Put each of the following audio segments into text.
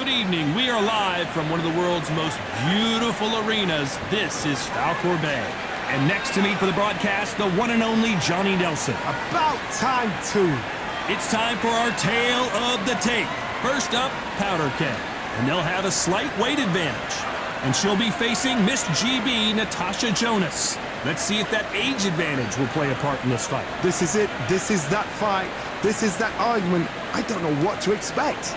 Good evening. We are live from one of the world's most beautiful arenas. This is Falcor Bay. And next to me for the broadcast, the one and only Johnny Nelson. About time, too. It's time for our tale of the tape. First up, Powder Keg. And they'll have a slight weight advantage. And she'll be facing Miss GB, Natasha Jonas. Let's see if that age advantage will play a part in this fight. This is it. This is that fight. This is that argument. I don't know what to expect.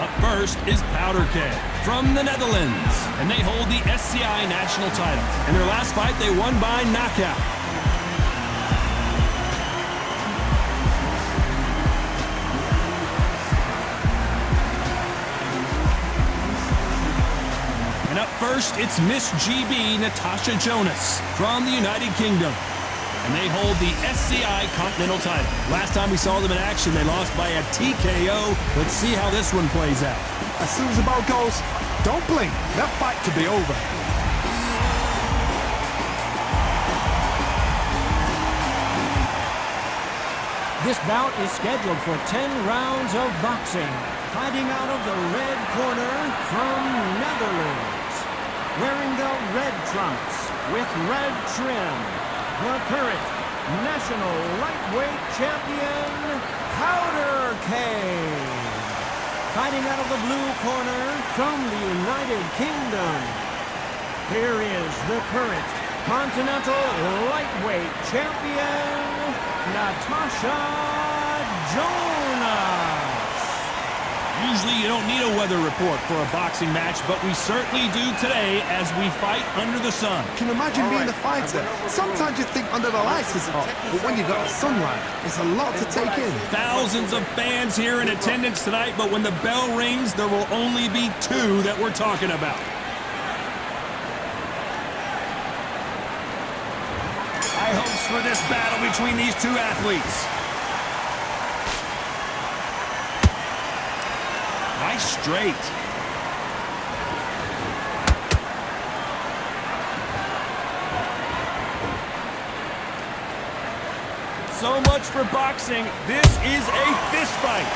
Up first is Powder Keg from the Netherlands. And they hold the SCI national title. In their last fight, they won by knockout. And up first, it's Miss GB, Natasha Jonas from the United Kingdom. And they hold the SCI Continental title. Last time we saw them in action, they lost by a TKO. Let's see how this one plays out. As soon as the bell goes, don't blink. That fight could be over. This bout is scheduled for 10 rounds of boxing. Fighting out of the red corner from Netherlands. Wearing the red trunks with red trim. The current national lightweight champion, Powder Keg. Fighting out of the blue corner from the United Kingdom. Here is the current continental lightweight champion, Natasha Jonas. Usually you don't need a weather report for a boxing match, but we certainly do today as we fight under the sun. Can you imagine being the fighter? Sometimes you think under the lights is hot, but when you got the sunlight, it's a lot to take in. Thousands of fans here in attendance tonight, but when the bell rings, there will only be two that we're talking about. High hopes for this battle between these two athletes. Nice straight. So much for boxing. This is a fist fight.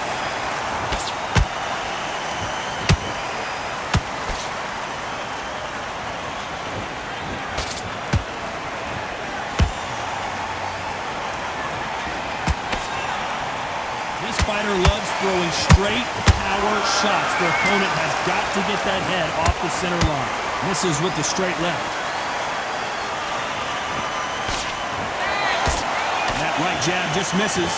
This fighter loves throwing straight power shots. Their opponent has got to get that head off the center line. Misses with the straight left. And that right jab just misses.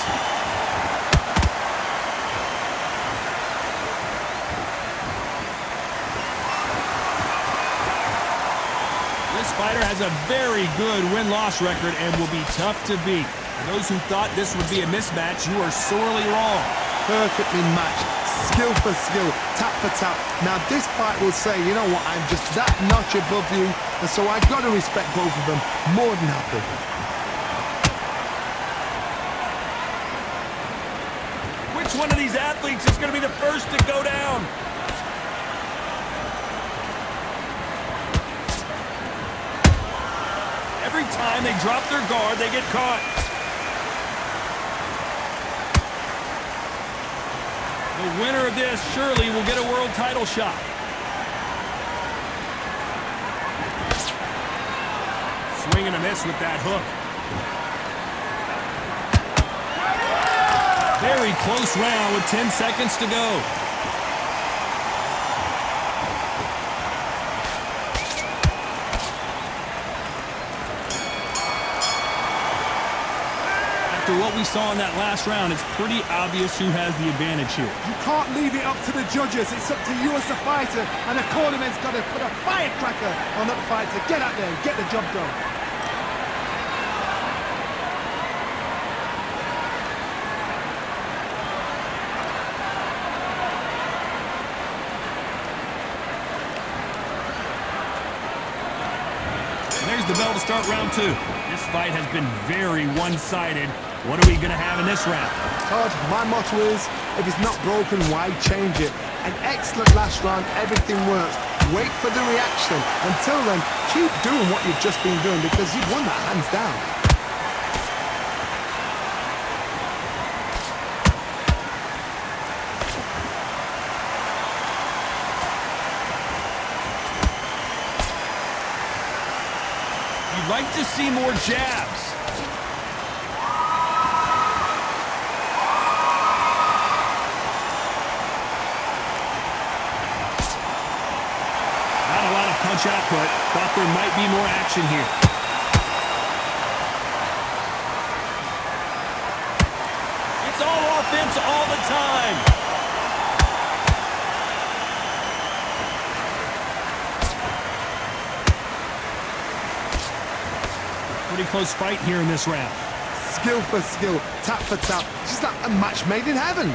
This fighter has a very good win-loss record and will be tough to beat. For those who thought this would be a mismatch, you are sorely wrong. Perfectly matched, skill for skill, tap for tap. Now this fight will say, you know what, I'm just that notch above you, and so I've got to respect both of them more than happy. Which one of these athletes is going to be the first to go down? Every time they drop their guard, they get caught. The winner of this surely will get a world title shot. Swing and a miss with that hook. Very close round with 10 seconds to go. After what we saw in that last round, it's pretty obvious who has the advantage here. You can't leave it up to the judges. It's up to you as the fighter, and the cornerman's got to put a firecracker on that fight to get out there and get the job done. And there's the bell to start round two. This fight has been very one-sided. What are we going to have in this round? Todd, my motto is, if it's not broken, why change it? An excellent last round, everything works. Wait for the reaction. Until then, keep doing what you've just been doing because you've won that hands down. like to see more jabs. Not a lot of punch output. Thought there might be more action here. It's all offense all the time. Pretty close fight here in this round. Skill for skill, tap for tap. Just like a match made in heaven.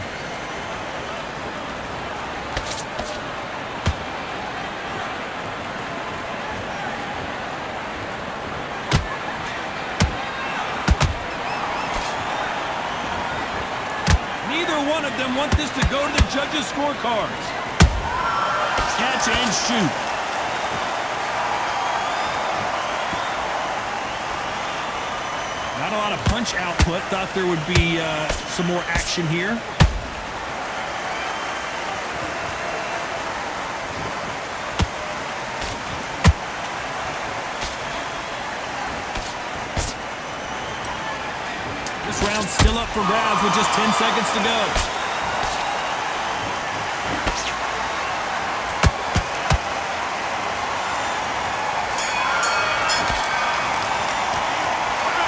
Neither one of them want this to go to the judges' scorecards. Catch and shoot. Not a lot of punch output. Thought there would be some more action here. This round's still up for grabs with just 10 seconds to go.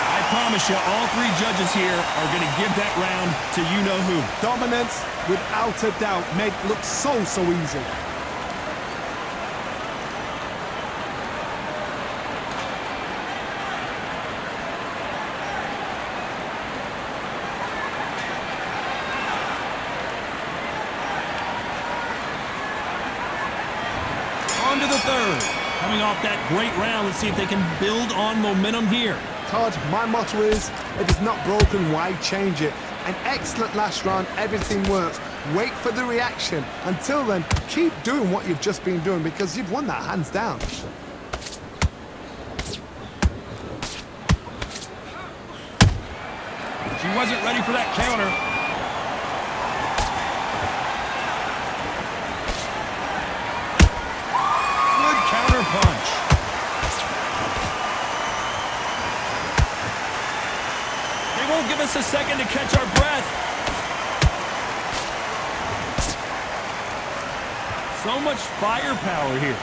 I promise you, all three judges here are going to give that round to you-know-who. Dominance, without a doubt, made it look so easy. On to the third. Coming off that great round, let's see if they can build on momentum here. Todd, my motto is, if it's not broken, why change it? An excellent last round, everything works. Wait for the reaction. Until then, keep doing what you've just been doing because you've won that hands down. She wasn't ready for that counter. Good counter punch. They won't give us a second to catch our breath. So much firepower here.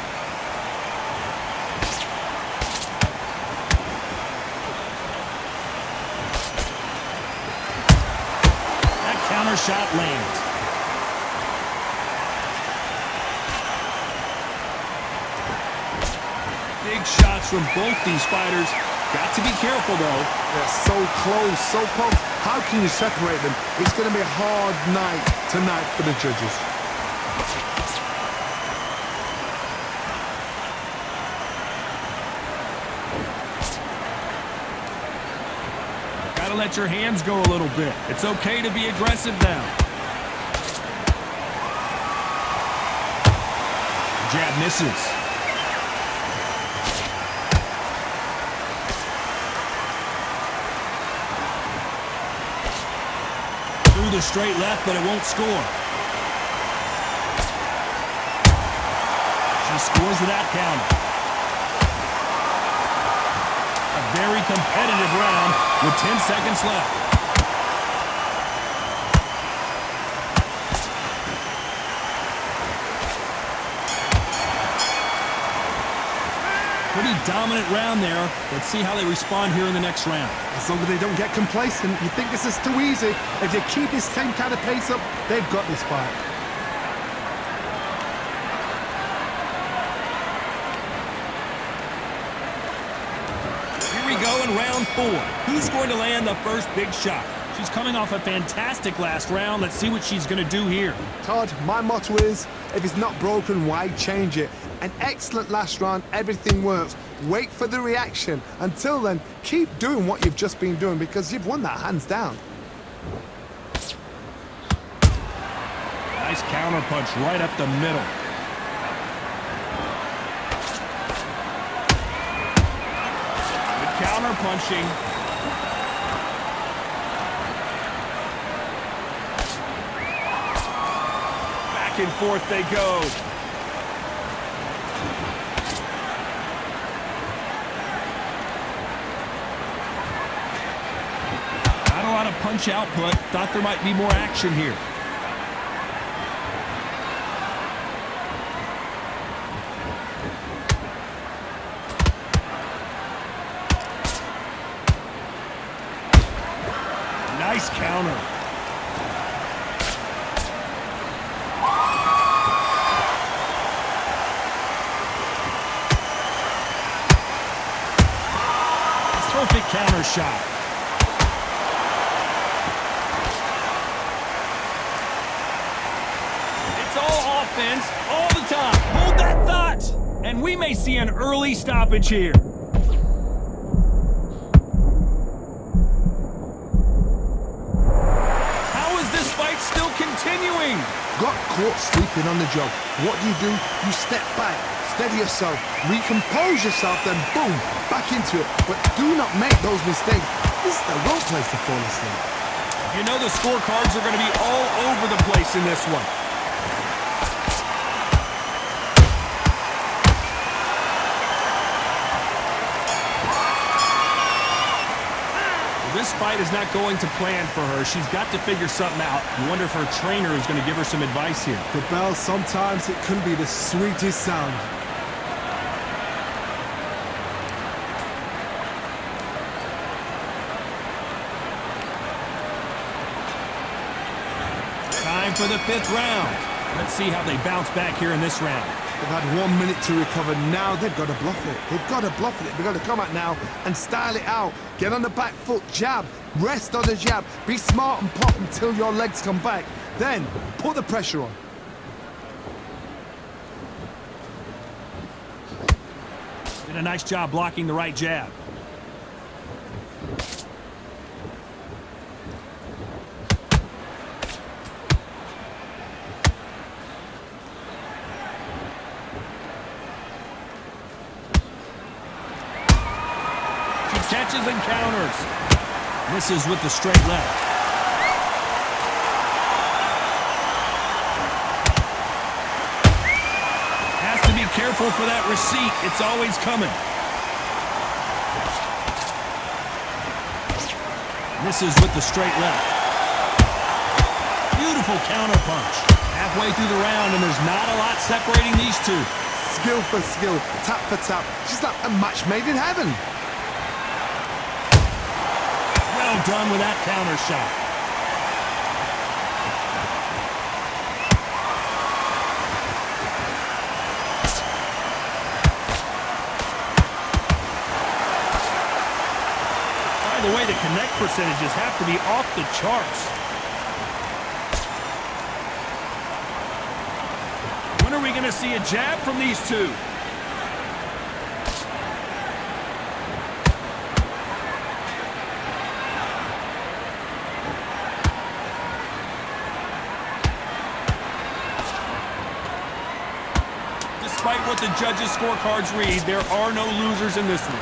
That counter shot lands. Big shots from both these fighters. Got to be careful, though. They're so close, so close. How can you separate them? It's going to be a hard night tonight for the judges. Gotta let your hands go a little bit. It's okay to be aggressive now. Jab misses. The straight left, but it won't score. She scores with that counter. A very competitive round with 10 seconds left. Pretty dominant round there. Let's see how they respond here in the next round. As long as they don't get complacent, you think this is too easy. If they keep this same kind of pace up, they've got this fight. Here we go in round 4. Who's going to land the first big shot? She's coming off a fantastic last round. Let's see what she's going to do here. Todd, my motto is, if it's not broken, why change it? An excellent last round, everything works. Wait for the reaction. Until then, keep doing what you've just been doing because you've won that hands down. Nice counter punch right up the middle. Good counter punching. Back and forth they go. punch output. Thought there might be more action here. Nice counter. Perfect counter shot. It's all offense all the time. Hold that thought. And we may see an early stoppage here. How is this fight still continuing? Got caught sleeping on the job. What do? You step back, steady yourself, recompose yourself, then boom, back into it. But do not make those mistakes. This is the wrong place to fall asleep. You know the scorecards are going to be all over the place in this one. This fight is not going to plan for her. She's got to figure something out. You wonder if her trainer is going to give her some advice here. The bell, sometimes it can be the sweetest sound. Time for the 5th round. Let's see how they bounce back here in this round. They've had 1 minute to recover. Now they've got to bluff it. They've got to bluff it. They've got to come out now and style it out. Get on the back foot, jab, rest on the jab. Be smart and pop until your legs come back. Then put the pressure on. Did a nice job blocking the right jab. Catches and counters. Misses with the straight left. Has to be careful for that receipt. It's always coming. Misses with the straight left. Beautiful counter punch. Halfway through the round, and there's not a lot separating these two. Skill for skill, tap for tap. Just like a match made in heaven. Well done with that counter shot. By the way, the connect percentages have to be off the charts. When are we going to see a jab from these two? Despite what the judges' scorecards read, there are no losers in this one.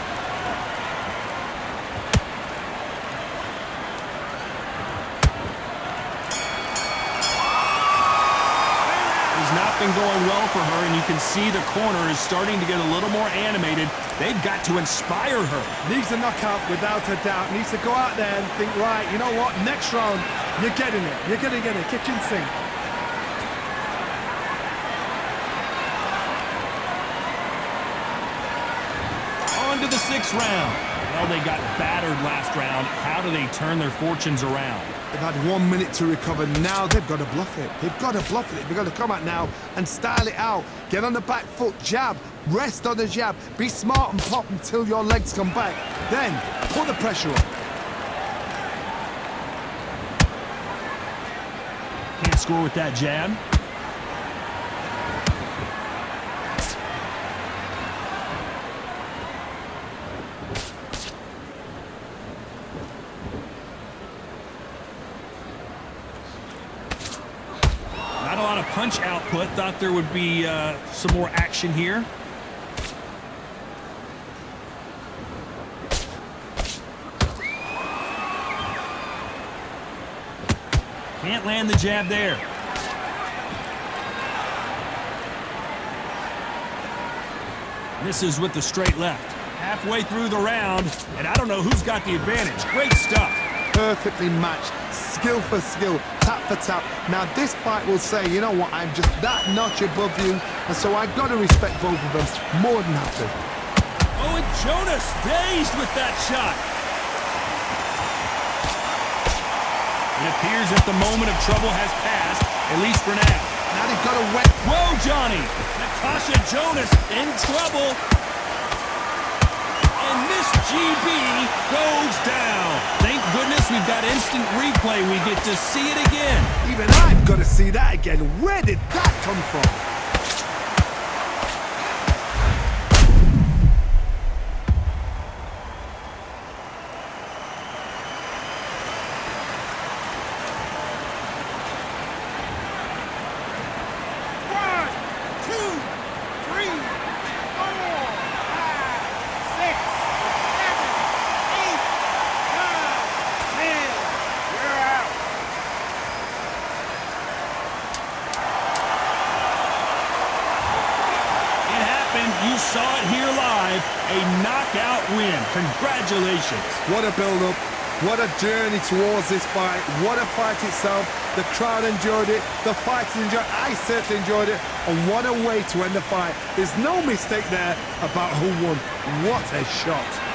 It's not been going well for her, and you can see the corner is starting to get a little more animated. They've got to inspire her. Needs a knockout without a doubt. Needs to go out there and think, right, you know what, next round, you're getting it. You're going to get it. Kitchen sink. To the 6th round. Well, they got battered last round. How do they turn their fortunes around? They've had 1 minute to recover. Now they've got to bluff it. They've got to bluff it. They've got to come out now and style it out. Get on the back foot, jab, rest on the jab. Be smart and pop until your legs come back. Then put the pressure on. Can't score with that jab. Punch output. Thought there would be some more action here. Can't land the jab there. Misses with the straight left. Halfway through the round, and I don't know who's got the advantage. Great stuff. perfectly matched, skill for skill, tap for tap. Now this fight will say, you know what, I'm just that notch above you, and so I've got to respect both of them more than happy. Oh, and Jonas dazed with that shot. It appears that the moment of trouble has passed, at least for now. Now they've got a wet... Whoa, Johnny! Natasha Jonas in trouble. And Miss GB goes down. Thank goodness we've got instant replay. We get to see it again. Even I've got to see that again. Where did that come from? You saw it here live, a knockout win. Congratulations. What a build-up, what a journey towards this fight, what a fight itself. The crowd enjoyed it, the fighters enjoyed it, I certainly enjoyed it, and what a way to end the fight. There's no mistake there about who won. What a shot.